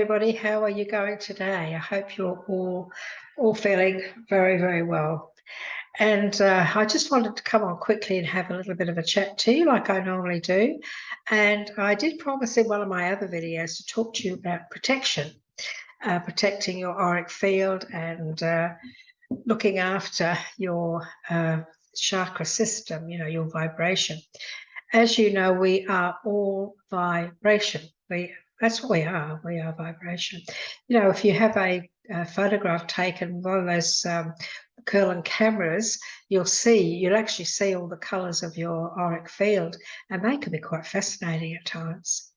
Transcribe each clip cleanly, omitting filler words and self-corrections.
everybody. How are you going today? I hope you're all feeling very, very well. And I just wanted to come on quickly and have a little bit of a chat to you like I normally do. And I did promise in one of my other videos to talk to you about protection, protecting your auric field and looking after your chakra system, your vibration. As you know, we are all vibration. That's what we are. We are vibration. If you have a photograph taken with one of those Curlin cameras, you'll actually see all the colours of your auric field, and they can be quite fascinating at times.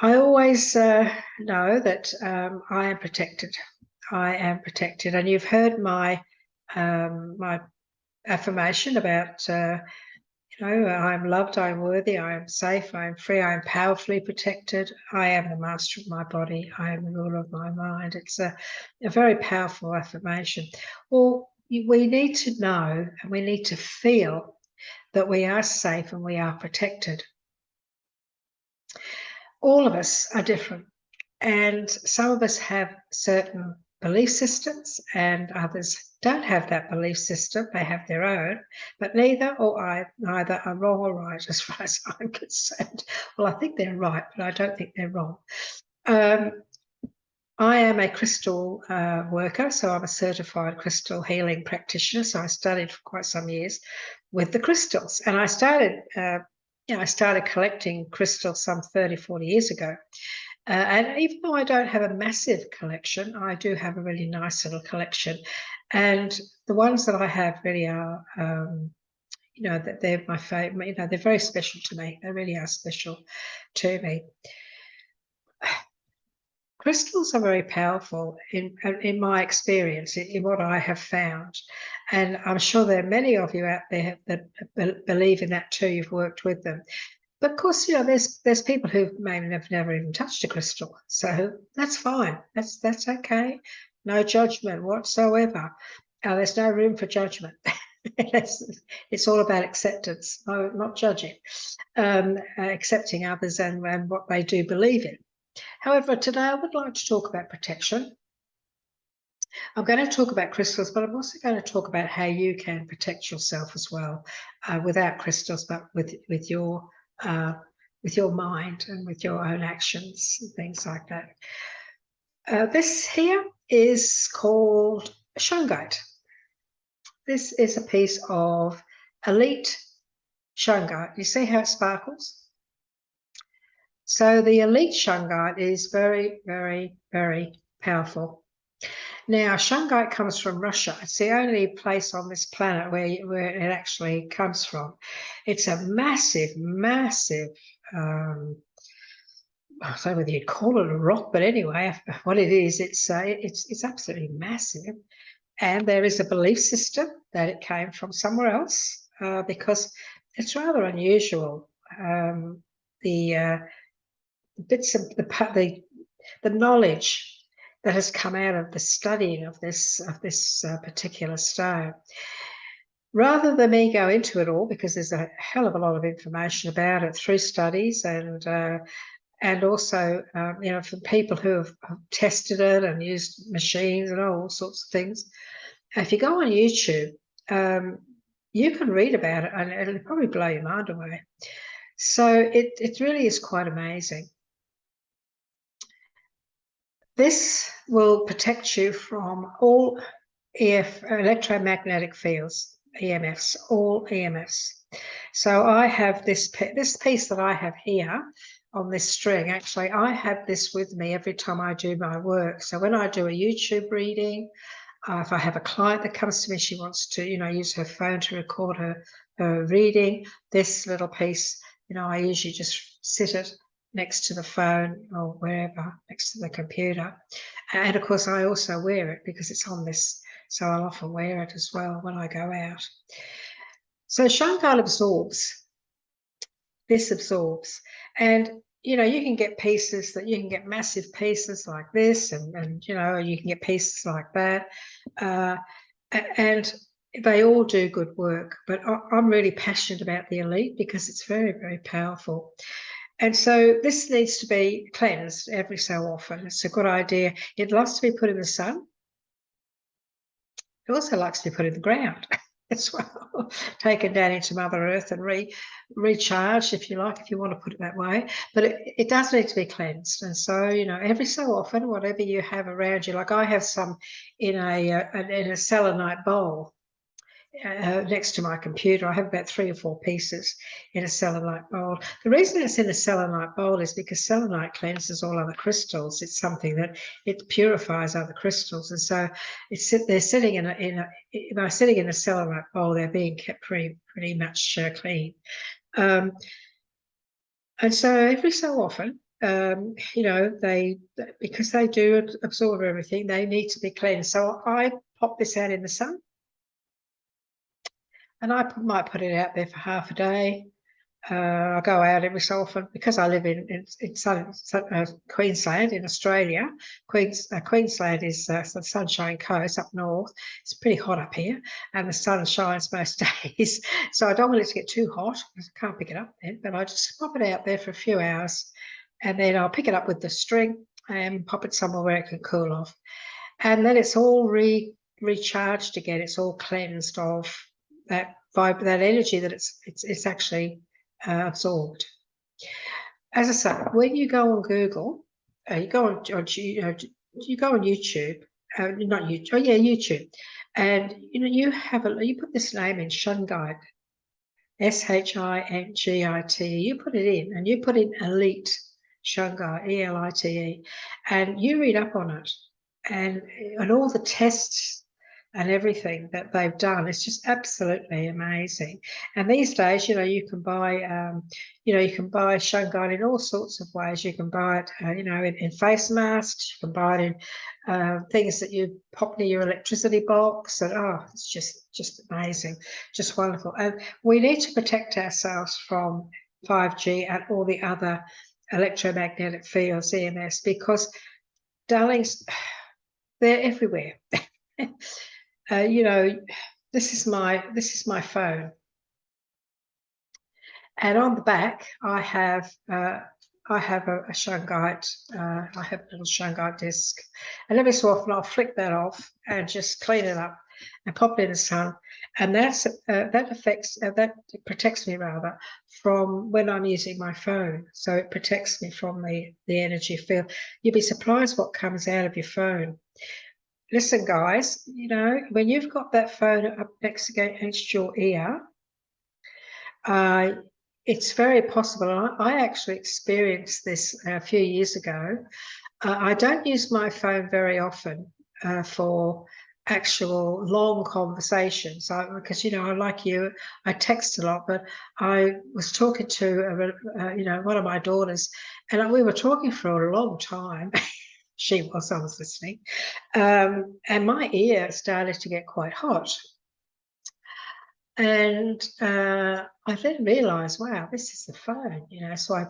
I always know that I am protected. I am protected, and you've heard my my affirmation about I am loved, I am worthy, I am safe, I am free, I am powerfully protected, I am the master of my body, I am the ruler of my mind. It's a very powerful affirmation. Well, we need to know and we need to feel that we are safe and we are protected. All of us are different, and some of us have certain belief systems and others don't have that belief system. They have their own, but neither are wrong or right as far as I'm concerned. Well, I think they're right, but I don't think they're wrong. I am a crystal worker, so I'm a certified crystal healing practitioner. So I studied for quite some years with the crystals, and I started collecting crystals some 30, 40 years ago. And even though I don't have a massive collection, I do have a really nice little collection. And the ones that I have really are, that they're my favorite. They're very special to me. They really are special to me. Crystals are very powerful in my experience, in what I have found. And I'm sure there are many of you out there that believe in that too. You've worked with them. But of course, there's people who maybe have never even touched a crystal, so that's fine. That's okay. No judgment whatsoever. There's no room for judgment. It's all about acceptance, not judging, accepting others and what they do believe in. However, today I would like to talk about protection. I'm going to talk about crystals, but I'm also going to talk about how you can protect yourself as well, without crystals, but with your mind and with your own actions and things like that. This here is called Shungite. This is a piece of elite Shungite. You see how it sparkles? So the elite Shungite is very, very, very powerful. Now, Shungite comes from Russia. It's the only place on this planet where it actually comes from. It's a massive, massive, I don't know whether you'd call it a rock, but anyway, what it is, it's absolutely massive. And there is a belief system that it came from somewhere else, because it's rather unusual. The bits of the knowledge that has come out of the studying of this particular stone. Rather than me go into it all, because there's a hell of a lot of information about it through studies and also from people who have tested it and used machines and all sorts of things. If you go on YouTube, you can read about it and it'll probably blow your mind away. So it really is quite amazing. This will protect you from all electromagnetic fields, EMFs, all EMFs. So I have this piece that I have here on this string. Actually, I have this with me every time I do my work. So when I do a YouTube reading, if I have a client that comes to me, she wants to, use her phone to record her reading, this little piece, I usually just sit it next to the phone or wherever, next to the computer. And of course, I also wear it because it's on this. So I'll often wear it as well when I go out. So Shungite absorbs. This absorbs. And, you can get pieces you can get massive pieces like this and you can get pieces like that. And they all do good work. But I'm really passionate about the elite because it's very, very powerful. And so this needs to be cleansed every so often. It's a good idea. It loves to be put in the sun. It also likes to be put in the ground as well, taken down into Mother Earth and recharged, if you like, if you want to put it that way. But it does need to be cleansed. And so, you know, every so often, whatever you have around you, like I have some in a selenite bowl. Next to my computer. I have about 3 or 4 pieces in a selenite bowl. The reason it's in a selenite bowl is because selenite cleanses all other crystals. It's something that it purifies other crystals, and so they're sitting by sitting in a selenite bowl, they're being kept pretty much clean. And so every so often, you know, because they do absorb everything, they need to be cleansed. So I pop this out in the sun. And I might put it out there for half a day. I go out every so often because I live in Queensland in Australia. Queensland is the Sunshine Coast up north. It's pretty hot up here, and the sun shines most days. So I don't want it to get too hot. I can't pick it up then, but I just pop it out there for a few hours, and then I'll pick it up with the string and pop it somewhere where it can cool off. And then it's all recharged again. It's all cleansed of that energy that it's actually absorbed. As I say, when you go on Google, you go on YouTube, not YouTube. Oh yeah, YouTube, and you know you put this name in Shungite, Shingite. You put it in, and you put in Elite Shungite, ELITE, and you read up on it, and all the tests and everything that they've done. It's just absolutely amazing. And these days, you know, you can buy Shungite in all sorts of ways. You can buy it, you know, in face masks. You can buy it in things that you pop near your electricity box. And it's just amazing, just wonderful. And we need to protect ourselves from 5G and all the other electromagnetic fields, EMS, because, darlings, they're everywhere. You know, this is my phone, and on the back I have a Shungite. I have a little Shungite disc, and every so often I'll flick that off and just clean it up and pop it in the sun, and that protects me rather from when I'm using my phone. So it protects me from the energy field. You'd be surprised what comes out of your phone. Listen, guys, you know, when you've got that phone up next against your ear, it's very possible. I actually experienced this a few years ago. I don't use my phone very often for actual long conversations because, you know, like you, I text a lot, but I was talking to, you know, one of my daughters, and we were talking for a long time. I was listening. And my ear started to get quite hot. And I then realised, wow, this is the phone, you know. So I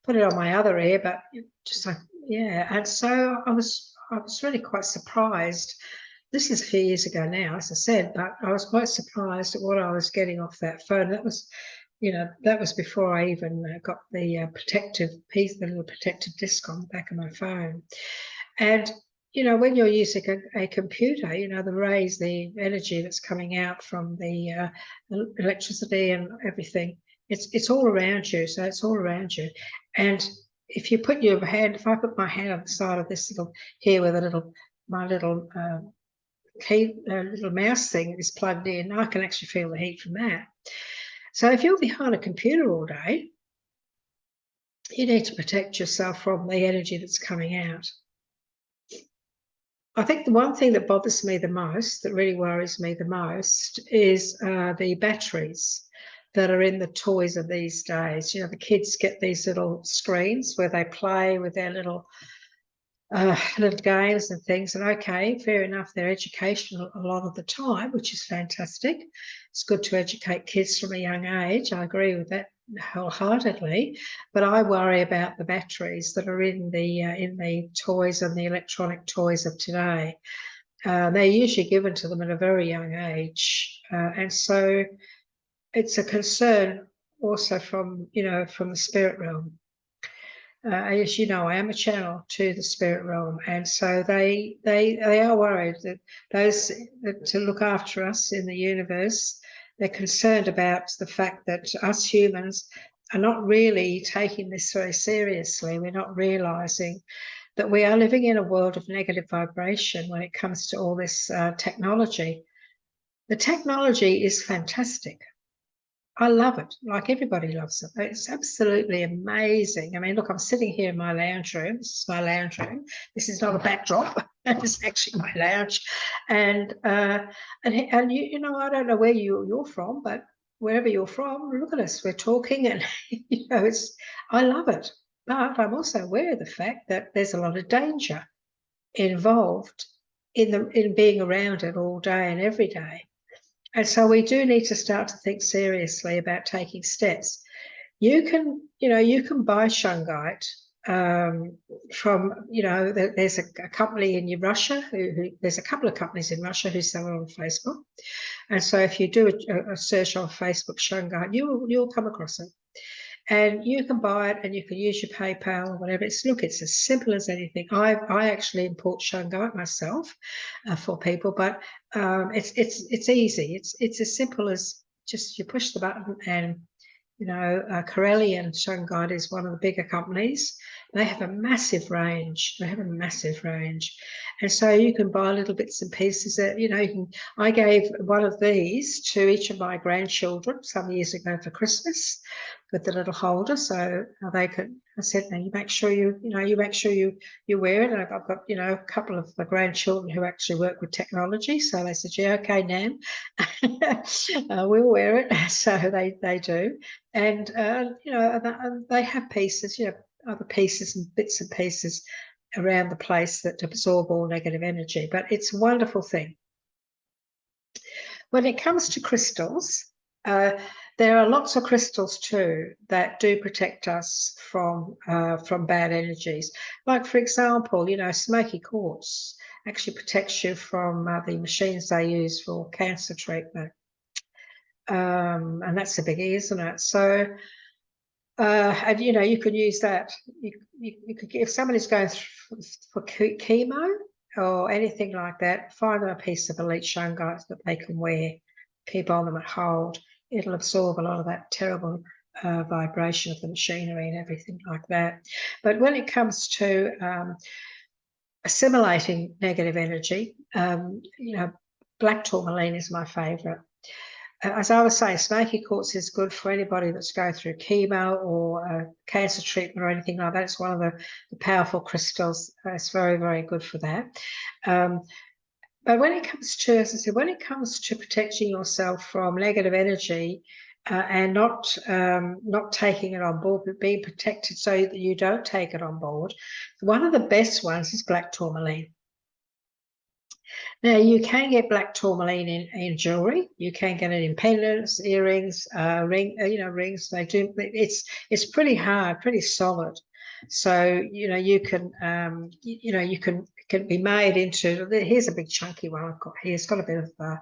put it on my other ear, but just like, yeah. And so I was really quite surprised. This is a few years ago now, as I said, but I was quite surprised at what I was getting off that phone. That was, you know, that was before I even got the protective piece, the little protective disc on the back of my phone. And, you know, when you're using a computer, you know, the rays, the energy that's coming out from the electricity and everything, it's all around you. So it's all around you. And if you put your hand, if I put my hand on the side of this little here with my little key, little mouse thing is plugged in, I can actually feel the heat from that. So if you're behind a computer all day, you need to protect yourself from the energy that's coming out. I think the one thing that bothers me the most, that really worries me the most, is the batteries that are in the toys of these days. You know, the kids get these little screens where they play with their little games and things. And okay, fair enough, they're educational a lot of the time, which is fantastic. It's good to educate kids from a young age. I agree with that wholeheartedly, but I worry about the batteries that are in the toys and the electronic toys of today. They're usually given to them at a very young age, and so it's a concern also from, from the spirit realm. As you know, I am a channel to the spirit realm, and so they are worried that those that to look after us in the universe, they're concerned about the fact that us humans are not really taking this very seriously. We're not realizing that we are living in a world of negative vibration when it comes to all this technology. The technology is fantastic. I love it, like everybody loves it. It's absolutely amazing. I mean, look, I'm sitting here in my lounge room. This is my lounge room. This is not a backdrop. It's actually my lounge. And you know, I don't know where you're from, but wherever you're from, look at us. We're talking, and I love it. But I'm also aware of the fact that there's a lot of danger involved in being around it all day and every day. And so we do need to start to think seriously about taking steps. You can buy Shungite from, there's a company in Russia there's a couple of companies in Russia who sell it on Facebook. And so if you do a search on Facebook, Shungite, you'll come across it. And you can buy it and you can use your PayPal or whatever. It's as simple as anything. I actually import Shungite myself for people, but it's easy. It's as simple as just you push the button and Corelli and Shungite is one of the bigger companies. They have a massive range. And so you can buy little bits and pieces that, I gave one of these to each of my grandchildren some years ago for Christmas with the little holder. So they could, I said, now you make sure you wear it. And I've got, a couple of the grandchildren who actually work with technology. So they said, yeah, okay, Nan, we'll wear it. So they do. And, they have pieces, other pieces and bits and pieces around the place that absorb all negative energy. But it's a wonderful thing. When it comes to crystals, there are lots of crystals too that do protect us from bad energies. Like, for example, smoky quartz actually protects you from the machines they use for cancer treatment. And that's a biggie, isn't it? So, and you could use that. You could, if somebody's going for chemo or anything like that, find them a piece of elite shungite that they can wear, keep on them and hold. It'll absorb a lot of that terrible vibration of the machinery and everything like that. But when it comes to assimilating negative energy, black tourmaline is my favourite. As I was saying, smoky quartz is good for anybody that's going through chemo or cancer treatment or anything like that. It's one of the powerful crystals. It's very, very good for that. But when it comes to, as I said, when it comes to protecting yourself from negative energy and not taking it on board, but being protected so that you don't take it on board, one of the best ones is black tourmaline. Now, you can get black tourmaline in jewelry. You can get it in pendants, earrings, rings. They do. It's pretty hard, pretty solid. So you can can be made into. Here's a big chunky one I've got here. It's got a bit of I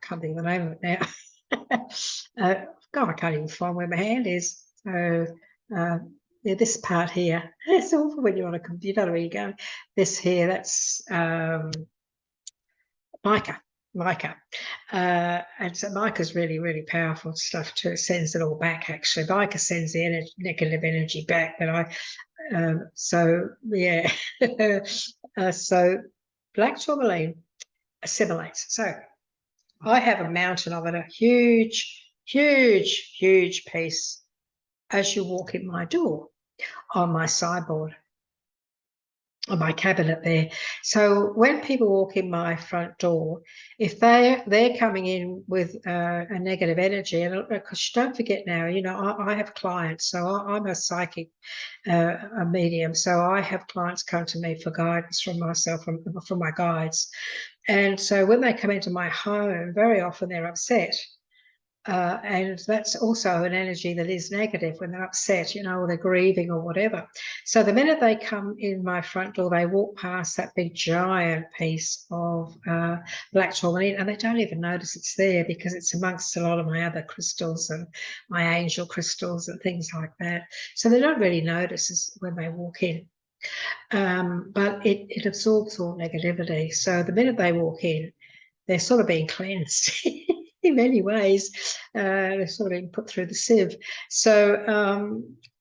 can't think of the name of it now. God, I can't even find where my hand is. So. Yeah, this part here. It's awful when you're on a computer. Where you go? This here, that's mica. And so mica's really, really powerful stuff too. It sends it all back. Actually, mica sends the negative energy back. But so yeah. So black tourmaline assimilates. So I have a mountain of it, a huge, huge, huge piece as you walk in my door on my sideboard, on my cabinet there. So when people walk in my front door, if they're coming in with a negative energy, and because don't forget now, I have clients, so I'm a psychic, a medium, so I have clients come to me for guidance from myself, from my guides. And so when they come into my home, very often they're upset. And that's also an energy that is negative when they're upset, you know, or they're grieving or whatever. So the minute they come in my front door, they walk past that big giant piece of black tourmaline, and they don't even notice it's there because it's amongst a lot of my other crystals and my angel crystals and things like that. So they don't really notice when they walk in. But it absorbs all negativity. So the minute they walk in, they're sort of being cleansed in many ways. They're sort of being put through the sieve. So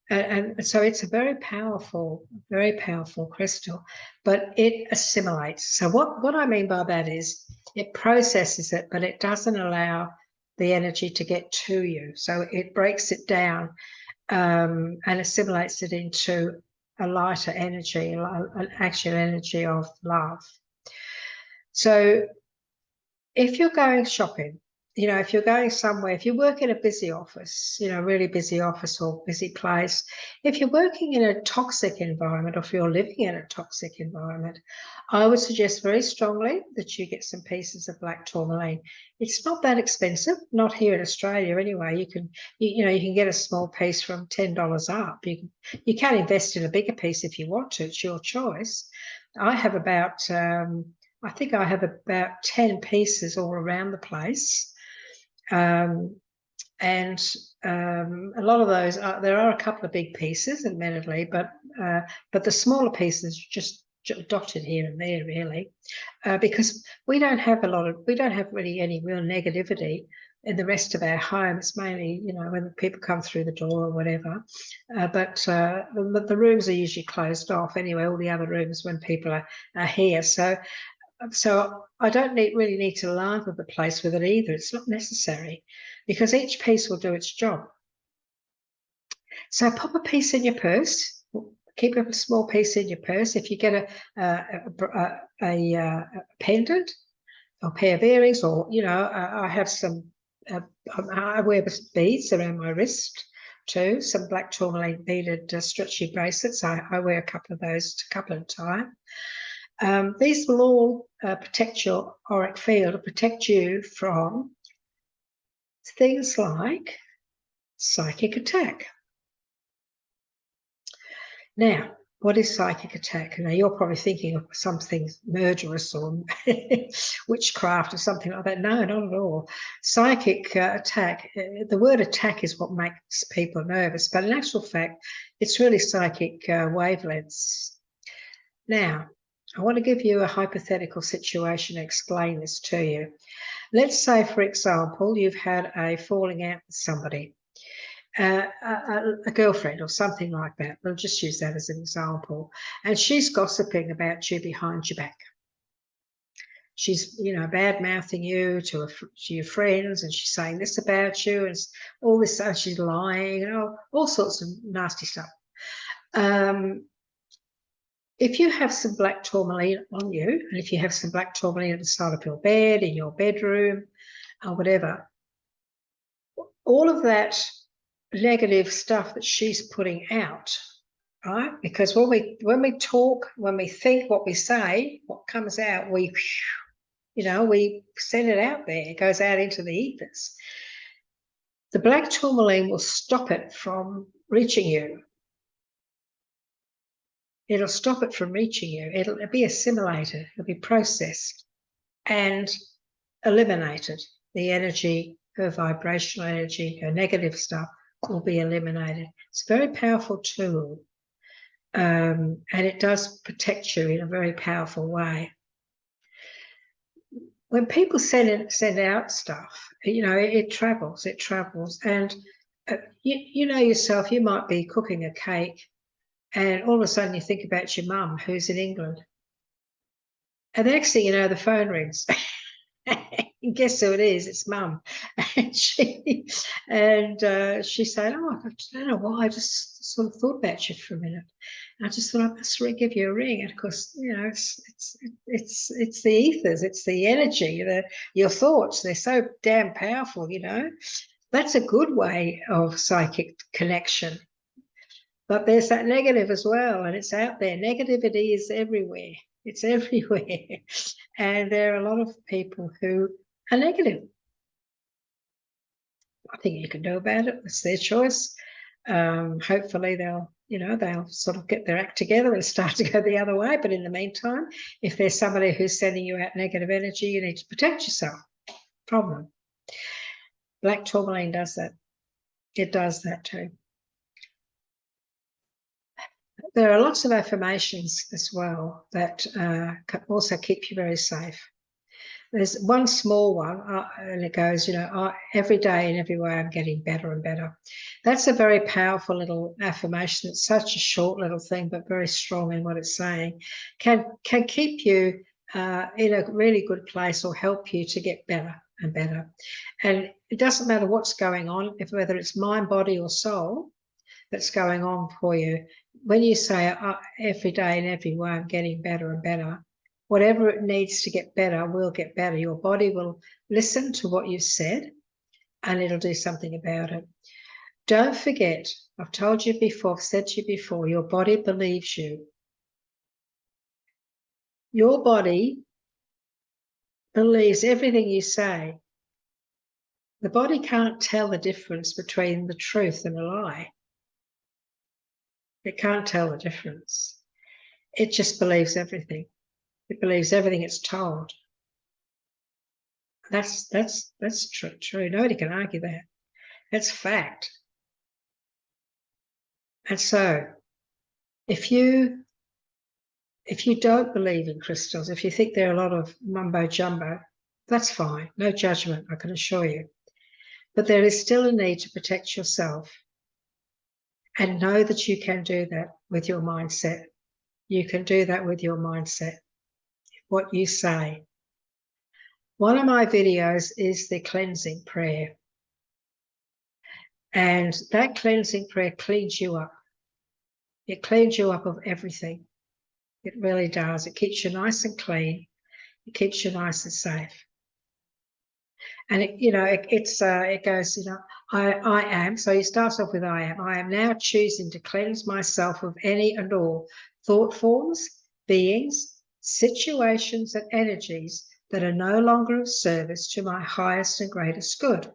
and so it's a very powerful crystal, but it assimilates. So what I mean by that is it processes it, but it doesn't allow the energy to get to you. So it breaks it down and assimilates it into a lighter energy, an actual energy of love. So if you're going shopping, you know, if you're going somewhere, if you work in a busy office, you know, really busy office or busy place, if you're working in a toxic environment or if you're living in a toxic environment, I would suggest very strongly that you get some pieces of black tourmaline. It's not that expensive, not here in Australia anyway. You can, you know, you can get a small piece from $10 up. You can invest in a bigger piece if you want to. It's your choice. I have about I think I have about 10 pieces all around the place. And a lot of those, there are a couple of big pieces, admittedly, but the smaller pieces just dotted here and there, really, because we don't have really any real negativity in the rest of our home. It's mainly, you know, when people come through the door or whatever, but the rooms are usually closed off anyway, all the other rooms when people are here. So I don't really need to lather the place with it either. It's not necessary because each piece will do its job. So pop a piece in your purse. Keep a small piece in your purse. If you get a pendant or pair of earrings, or, you know, I have some, I wear beads around my wrist too, some black tourmaline beaded stretchy bracelets. I wear a couple of those a couple at a time. These will all protect your auric field, protect you from things like psychic attack. Now, what is psychic attack? Now, you're probably thinking of something murderous or witchcraft or something like that. No, not at all. Psychic attack, the word attack is what makes people nervous, but in actual fact, it's really psychic wavelengths. Now, I want to give you a hypothetical situation and explain this to you. Let's say, for example, you've had a falling out with somebody, a girlfriend or something like that. We'll just use that as an example. And she's gossiping about you behind your back. She's, you know, bad-mouthing you to your friends, and she's saying this about you, and all this, she's lying, and all sorts of nasty stuff. If you have some black tourmaline on you, and if you have some black tourmaline at the side of your bed, in your bedroom, or whatever, all of that negative stuff that she's putting out, right? Because when we talk, when we think, what we say, what comes out, we send it out there. It goes out into the ethers. The black tourmaline will stop it from reaching you. It'll stop it from reaching you. It'll be assimilated. It'll be processed and eliminated. The energy, her vibrational energy, her negative stuff will be eliminated. It's a very powerful tool, and it does protect you in a very powerful way. When people send out stuff, you know, it travels, and you know yourself, you might be cooking a cake, and all of a sudden you think about your mum who's in England. And the next thing you know, the phone rings. And guess who it is? It's mum. And she's saying, "Oh, I don't know why. I just sort of thought about you for a minute. And I just thought I must give you a ring." And of course, you know, it's the ethers, it's the energy, your thoughts. They're so damn powerful, you know. That's a good way of psychic connection. But there's that negative as well, and it's out there. Negativity is everywhere. It's everywhere. And there are a lot of people who are negative. nothing you can do about it. It's their choice. Hopefully they'll sort of get their act together and start to go the other way. But in the meantime, if there's somebody who's sending you out negative energy, you need to protect yourself from them. Black tourmaline does that. It does that too. There are lots of affirmations as well that can also keep you very safe. There's one small one, and it goes, every day and every way I'm getting better and better. That's a very powerful little affirmation. It's such a short little thing, but very strong in what it's saying. Can keep you in a really good place or help you to get better and better. And it doesn't matter what's going on, whether it's mind, body, or soul that's going on for you. When you say every day and every way I'm getting better and better, whatever it needs to get better will get better. Your body will listen to what you've said and it'll do something about it. Don't forget, I've told you before, I've said to you before, your body believes you. Your body believes everything you say. The body can't tell the difference between the truth and a lie. It can't tell the difference. It just believes everything. It believes everything it's told. That's true. Nobody can argue that. That's fact. And so, if you don't believe in crystals, if you think they're a lot of mumbo jumbo, that's fine. No judgment, I can assure you. But there is still a need to protect yourself and know that you can do that with your mindset. You can do that with your mindset. What you say. One of my videos is the cleansing prayer. And that cleansing prayer cleans you up. It cleans you up of everything. It really does. It keeps you nice and clean. It keeps you nice and safe. And it goes, I am. So you start off with I am. I am now choosing to cleanse myself of any and all thought forms, beings, situations, and energies that are no longer of service to my highest and greatest good.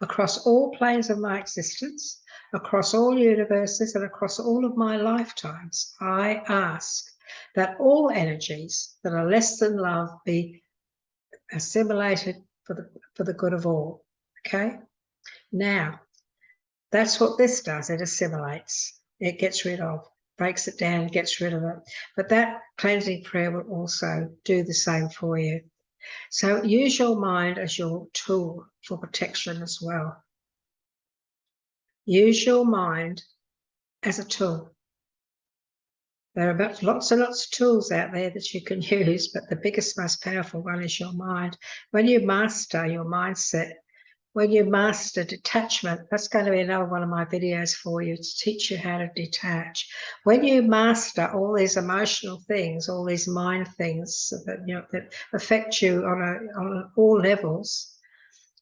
Across all planes of my existence, across all universes, and across all of my lifetimes, I ask that all energies that are less than love be assimilated for the good of all. Okay? Now, that's what this does. It assimilates. It gets rid of, breaks it down, gets rid of it. But that cleansing prayer will also do the same for you. So use your mind as your tool for protection as well. Use your mind as a tool. There are lots and lots of tools out there that you can use, but the biggest, most powerful one is your mind. When you master your mindset, when you master detachment, that's going to be another one of my videos for you to teach you how to detach. When you master all these emotional things, all these mind things that affect you on all levels,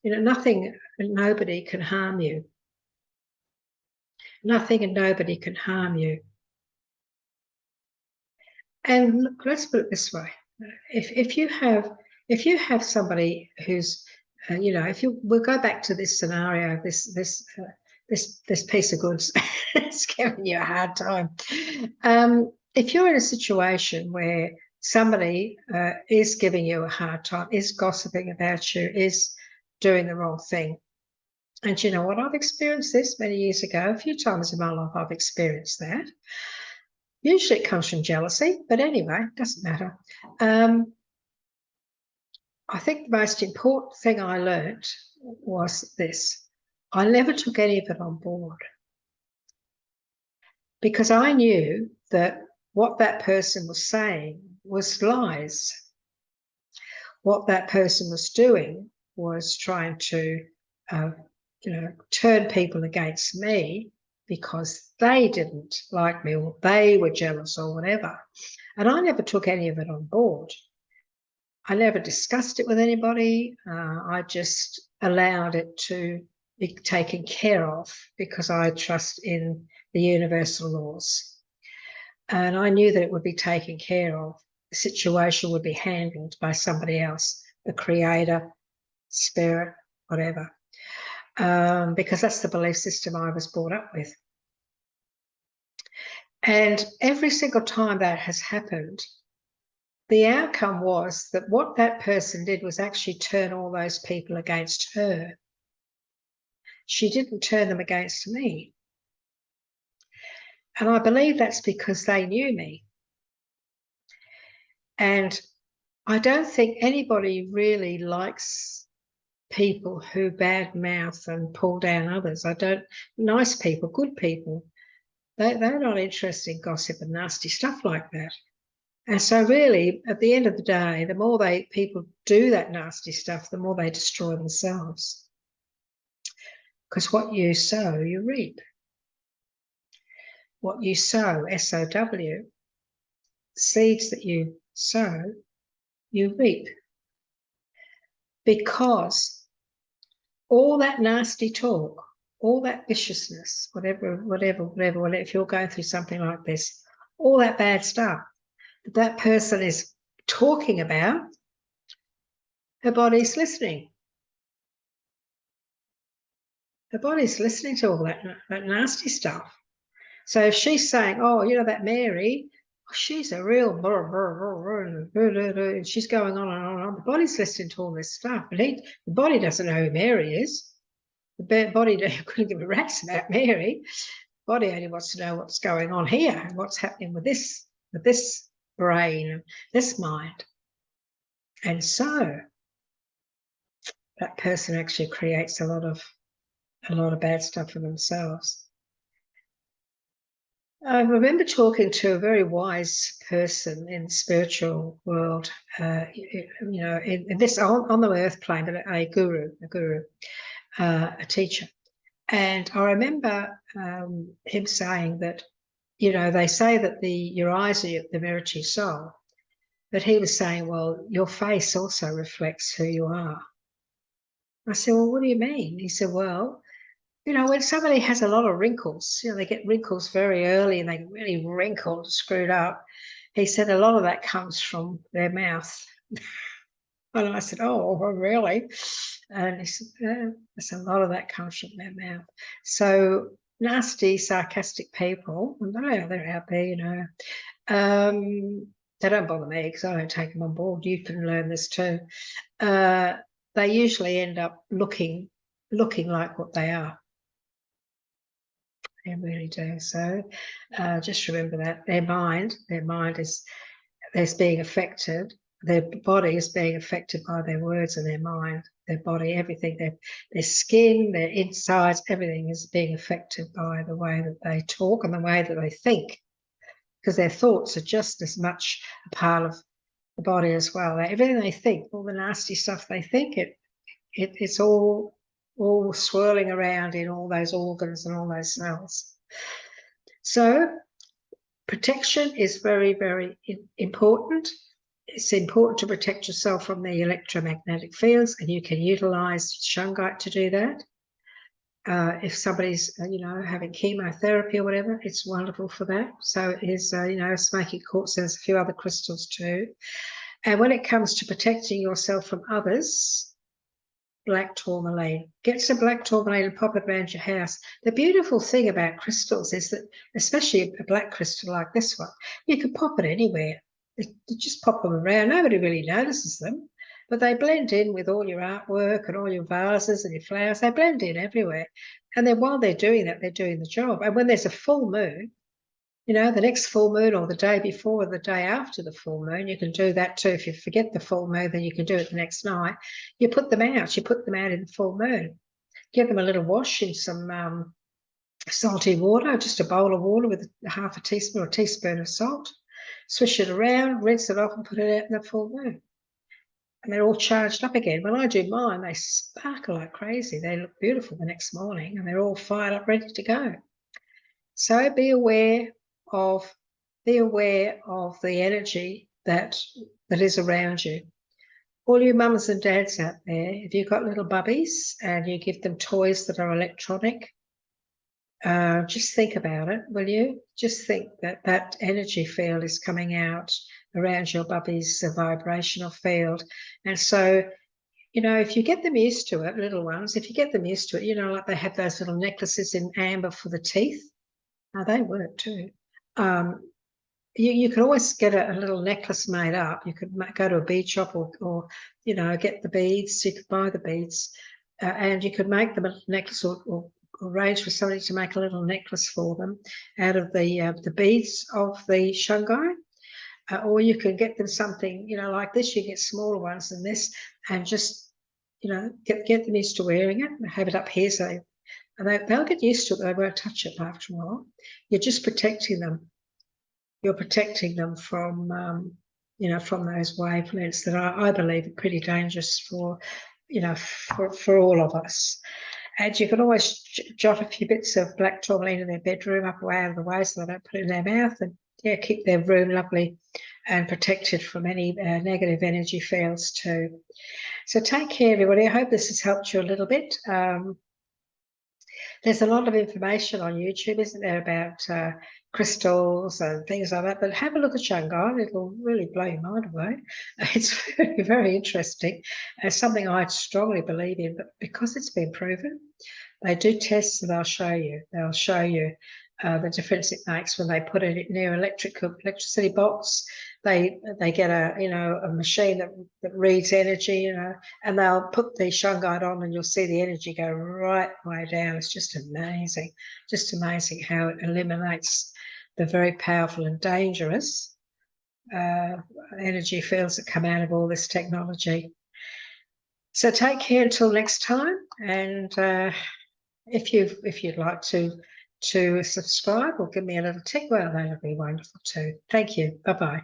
nothing and nobody can harm you. Nothing and nobody can harm you. And look, let's put it this way: if you have somebody who's, we'll go back to this scenario, this piece of goods, it's giving you a hard time. If you're in a situation where somebody is giving you a hard time, is gossiping about you, is doing the wrong thing, and you know what? I've experienced this many years ago. A few times in my life, I've experienced that. Usually it comes from jealousy, but anyway, it doesn't matter. I think the most important thing I learned was this. I never took any of it on board because I knew that what that person was saying was lies. What that person was doing was trying to, turn people against me because they didn't like me or they were jealous or whatever. And I never took any of it on board. I never discussed it with anybody. I just allowed it to be taken care of because I trust in the universal laws. And I knew that it would be taken care of. The situation would be handled by somebody else, the creator, spirit, whatever. because that's the belief system I was brought up with. And every single time that has happened, the outcome was that what that person did was actually turn all those people against her. She didn't turn them against me. And I believe that's because they knew me. And I don't think anybody really likes people who badmouth and pull down others. Nice people, good people, they're not interested in gossip and nasty stuff like that. And so really, at the end of the day, the more people do that nasty stuff, the more they destroy themselves. Because what you sow, you reap. What you sow, S-O-W, seeds that you sow, you reap. Because all that nasty talk, all that viciousness, whatever, if you're going through something like this, all that bad stuff that person is talking about, her body's listening. Her body's listening to all that nasty stuff. So if she's saying, oh, you know, that Mary, she's a real and she's going on and on and on. The body's listening to all this stuff, but the body doesn't know who Mary is. The body couldn't give a rat's about Mary. The body only wants to know what's going on here and what's happening with this brain, this mind. And so that person actually creates a lot of bad stuff for themselves. I remember talking to a very wise person in the spiritual world, you know, in this on the earth plane, but a guru, a teacher. And I remember him saying that, you know, they say that your eyes are the mirror to your soul. But he was saying, well, your face also reflects who you are. I said, well, what do you mean? He said, well, you know, when somebody has a lot of wrinkles, you know, they get wrinkles very early and they get really wrinkled, screwed up. He said a lot of that comes from their mouth. And I said, oh, really? And he said, yeah, there's a lot of that comes from their mouth. So nasty, sarcastic people, and they're out there, you know. They don't bother me because I don't take them on board. You can learn this too. They usually end up looking like what they are. They really do. So just remember that their mind is being affected. Their body is being affected by their words and their mind. Their body, everything, their skin, their insides, everything is being affected by the way that they talk and the way that they think. Because their thoughts are just as much a part of the body as well. Everything they think, all the nasty stuff they think, it's all swirling around in all those organs and all those cells. So protection is very, very important. It's important to protect yourself from the electromagnetic fields, and you can utilize Shungite to do that. If somebody's, you know, having chemotherapy or whatever, it's wonderful for that. So is, you know, smoky quartz. There's a few other crystals too. And when it comes to protecting yourself from others, black tourmaline. Get some black tourmaline and pop it around your house. The beautiful thing about crystals is that, especially a black crystal like this one, you can pop it anywhere. You just pop them around. Nobody really notices them. But they blend in with all your artwork and all your vases and your flowers. They blend in everywhere. And then while they're doing that, they're doing the job. And when there's a full moon, you know, the next full moon or the day before or the day after the full moon, you can do that too. If you forget the full moon, then you can do it the next night. You put them out. You put them out in the full moon. Give them a little wash in some salty water, just a bowl of water with half a teaspoon or a teaspoon of salt. Swish it around, rinse it off and put it out in the full moon. And they're all charged up again. When I do mine, they sparkle like crazy. They look beautiful the next morning and they're all fired up, ready to go. So be aware of the energy that is around you. All you mums and dads out there, if you've got little bubbies and you give them toys that are electronic, just think about it, will you? Just think that energy field is coming out around your bubby's vibrational field. And so You know, if you get them used to it, little ones, if you get them used to it, you know, like they have those little necklaces in amber for the teeth. Now they work too. You could always get a little necklace made up. You could go to a bead shop or you know, get the beads. You could buy the beads, and you could make them a necklace or arrange for somebody to make a little necklace for them out of the beads of the shungite. Or you can get them something, you know, like this. You get smaller ones than this, and just, you know, get them used to wearing it and have it up here so they'll get used to it. They won't touch it after a while. You're just protecting them. You're protecting them from, you know, from those wavelengths that I believe are pretty dangerous for, you know, for all of us. And you can always jot a few bits of black tourmaline in their bedroom up way out of the way so they don't put it in their mouth, and yeah, keep their room lovely and protected from any negative energy fields too. So take care, everybody. I hope this has helped you a little bit. There's a lot of information on YouTube, isn't there, about crystals and things like that. But have a look at Shungite. It'll really blow your mind away. It's very, very interesting. It's something I strongly believe in, but because it's been proven, they do tests and they'll show you. They'll show you the difference it makes when they put it near electricity box. They get a machine that reads energy, you know, and they'll put the shungite on, and you'll see the energy go right way down. It's just amazing how it eliminates the very powerful and dangerous energy fields that come out of all this technology. So take care until next time, and if you'd like to subscribe or give me a little tick, well, that would be wonderful too. Thank you. Bye-bye.